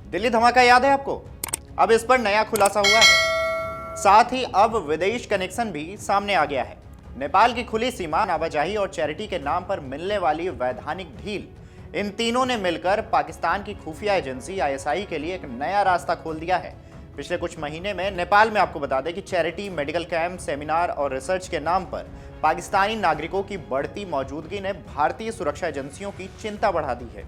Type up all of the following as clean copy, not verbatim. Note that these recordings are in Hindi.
दिल्ली धमाका याद है आपको? अब इस पर नया खुलासा हुआ है। साथ ही अब विदेश कनेक्शन भी सामने आ गया है। नेपाल की खुली सीमा, आवाजाही और चैरिटी के नाम पर मिलने वाली वैधानिक ढील, इन तीनों ने मिलकर पाकिस्तान की खुफिया एजेंसी आईएसआई के लिए एक नया रास्ता खोल दिया है। पिछले कुछ महीने में नेपाल में आपको बता दें कि चैरिटी, मेडिकल कैंप, सेमिनार और रिसर्च के नाम पर पाकिस्तानी नागरिकों की बढ़ती मौजूदगी ने भारतीय सुरक्षा एजेंसियों की चिंता बढ़ा दी है।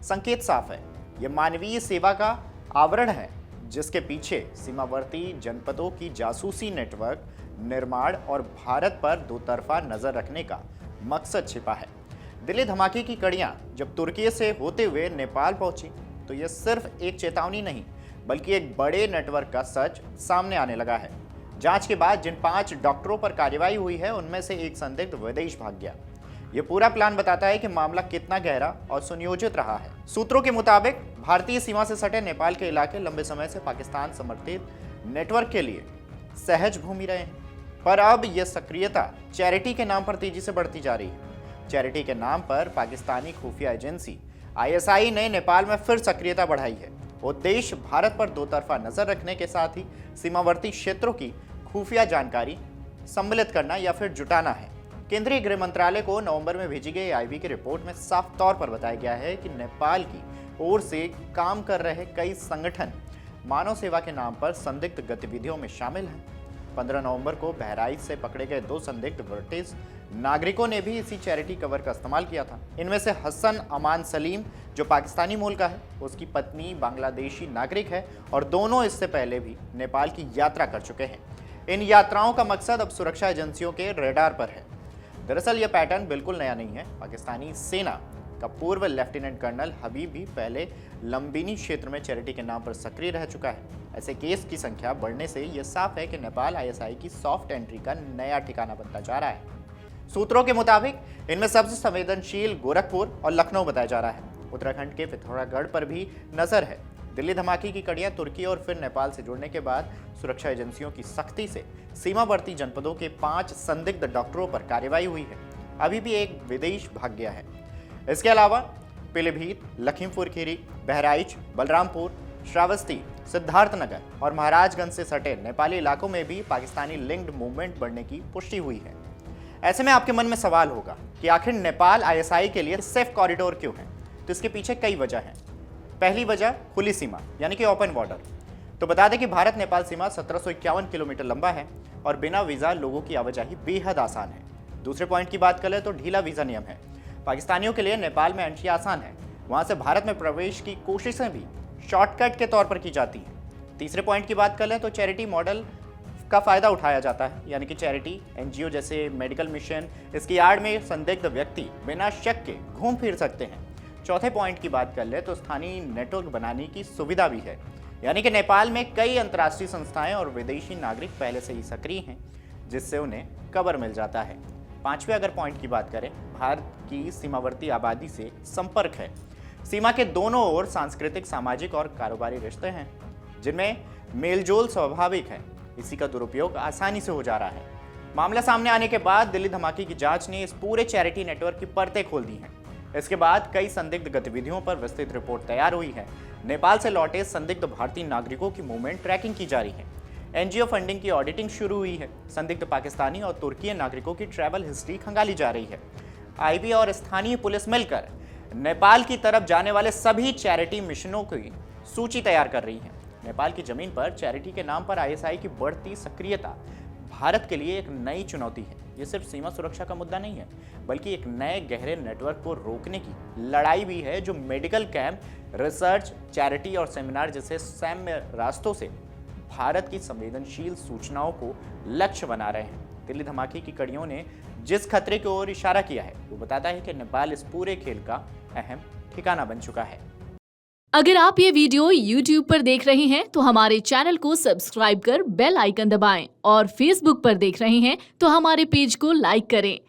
संकेत साफ है, ये मानवीय सेवा का आवरण है जिसके पीछे सीमावर्ती जनपदों की जासूसी नेटवर्क निर्माण और भारत पर दोतरफा नजर रखने का मकसद छिपा है। दिल्ली धमाके की कड़ियां जब तुर्की से होते हुए नेपाल पहुंची तो यह सिर्फ एक चेतावनी नहीं बल्कि एक बड़े नेटवर्क का सच सामने आने लगा है। जांच के बाद जिन 5 डॉक्टरों पर कार्रवाई हुई है उनमें से एक संदिग्ध विदेश भाग गया। ये पूरा प्लान बताता है कि मामला कितना गहरा और सुनियोजित रहा है। सूत्रों के मुताबिक भारतीय सीमा से सटे नेपाल के इलाके लंबे समय से पाकिस्तान समर्थित नेटवर्क के लिए सहज भूमि रहे हैं, पर अब यह सक्रियता चैरिटी के नाम पर तेजी से बढ़ती जा रही है। चैरिटी के नाम पर पाकिस्तानी खुफिया एजेंसी आईएसआई ने नेपाल में फिर सक्रियता बढ़ाई है। उद्देश्य भारत पर दोतरफा नजर रखने के साथ ही सीमावर्ती क्षेत्रों की खुफिया जानकारी सम्मिलित करना या फिर जुटाना है। केंद्रीय गृह मंत्रालय को नवंबर में भेजी गई आईबी की रिपोर्ट में साफ तौर पर बताया गया है कि नेपाल की ओर से काम कर रहे कई संगठन मानव सेवा के नाम पर संदिग्ध गतिविधियों में शामिल हैं। 15 नवंबर को बहराइच से पकड़े गए 2 संदिग्ध ब्रिटिश नागरिकों ने भी इसी चैरिटी कवर का इस्तेमाल किया था। इनमें से हसन अमान सलीम, जो पाकिस्तानी मूल का है, उसकी पत्नी बांग्लादेशी नागरिक है और दोनों इससे पहले भी नेपाल की यात्रा कर चुके हैं। इन यात्राओं का मकसद अब सुरक्षा एजेंसियों के रेडार पर है। दरअसल यह पैटर्न बिल्कुल नया नहीं है। पाकिस्तानी सेना का पूर्व लेफ्टिनेंट कर्नल हबीब भी पहले लंबिनी क्षेत्र में चैरिटी के नाम पर सक्रिय रह चुका है। ऐसे केस की संख्या बढ़ने से यह साफ है कि नेपाल आईएसआई की सॉफ्ट एंट्री का नया ठिकाना बनता जा रहा है। सूत्रों के मुताबिक इनमें सबसे संवेदनशील गोरखपुर और लखनऊ बताया जा रहा है। उत्तराखंड के पिथौरागढ़ पर भी नजर है। दिल्ली धमाके की कड़ियां तुर्की और फिर नेपाल से जुड़ने के बाद सुरक्षा एजेंसियों की सख्ती से सीमावर्ती जनपदों के 5 संदिग्ध डॉक्टरों पर कार्रवाई हुई है। अभी भी एक विदेश भाग गया है। इसके अलावा पीलीभीत, लखीमपुर खीरी, बहराइच, बलरामपुर, श्रावस्ती, सिद्धार्थनगर और महाराजगंज से सटे नेपाली इलाकों में भी पाकिस्तानी लिंक्ड मूवमेंट बढ़ने की पुष्टि हुई है। ऐसे में आपके मन में सवाल होगा कि आखिर नेपाल आईएसआई के लिए सेफ कॉरिडोर क्यों है? तो इसके पीछे कई वजह हैं। पहली वजह खुली सीमा यानी कि ओपन बॉर्डर। तो बता दें कि भारत नेपाल सीमा 1751 किलोमीटर लंबा है और बिना वीजा लोगों की आवाजाही बेहद आसान है। दूसरे पॉइंट की बात करें तो ढीला वीजा नियम है। पाकिस्तानियों के लिए नेपाल में एंट्री आसान है। वहां से भारत में प्रवेश की कोशिशें भी शॉर्टकट के तौर पर की जाती हैं। तीसरे पॉइंट की बात करें तो चैरिटी मॉडल का फायदा उठाया जाता है, यानी कि चैरिटी एनजीओ जैसे मेडिकल मिशन, इसकी आड़ में संदिग्ध व्यक्ति बिना शक के घूम फिर सकते हैं। चौथे पॉइंट की बात कर ले तो स्थानीय नेटवर्क बनाने की सुविधा भी है, यानी कि नेपाल में कई अंतर्राष्ट्रीय संस्थाएं और विदेशी नागरिक पहले से ही सक्रिय हैं, जिससे उन्हें कवर मिल जाता है। पांचवें अगर पॉइंट की बात करें, भारत की सीमावर्ती आबादी से संपर्क है। सीमा के दोनों ओर सांस्कृतिक, सामाजिक और कारोबारी रिश्ते हैं जिनमें मेलजोल स्वाभाविक है। इसी का दुरुपयोग आसानी से हो जा रहा है। मामला सामने आने के बाद दिल्ली धमाके की जांच ने इस पूरे चैरिटी नेटवर्क की परतें खोल दी हैं। इसके बाद कई संदिग्ध गतिविधियों पर विस्तृत रिपोर्ट तैयार हुई है। नेपाल से लौटे संदिग्ध भारतीय नागरिकों की मूवमेंट ट्रैकिंग की जा रही है। एनजीओ फंडिंग की ऑडिटिंग शुरू हुई है। संदिग्ध पाकिस्तानी और तुर्की नागरिकों की ट्रैवल हिस्ट्री खंगाली जा रही है। आईबी और स्थानीय पुलिस मिलकर नेपाल की तरफ जाने वाले सभी चैरिटी मिशनों की सूची तैयार कर रही है। नेपाल की जमीन पर चैरिटी के नाम पर आईएसआई की बढ़ती सक्रियता भारत के लिए एक नई चुनौती है। ये सिर्फ सीमा सुरक्षा का मुद्दा नहीं है, बल्कि एक नए गहरे नेटवर्क को रोकने की लड़ाई भी है जो मेडिकल कैंप, रिसर्च, चैरिटी और सेमिनार जैसे सैन्य रास्तों से भारत की संवेदनशील सूचनाओं को लक्ष्य बना रहे हैं। दिल्ली धमाके की कड़ियों ने जिस खतरे की ओर इशारा किया है वो बताता है कि नेपाल इस पूरे खेल का अहम ठिकाना बन चुका है। अगर आप ये वीडियो YouTube पर देख रहे हैं तो हमारे चैनल को सब्सक्राइब कर बेल आइकन दबाएं और Facebook पर देख रहे हैं तो हमारे पेज को लाइक करें।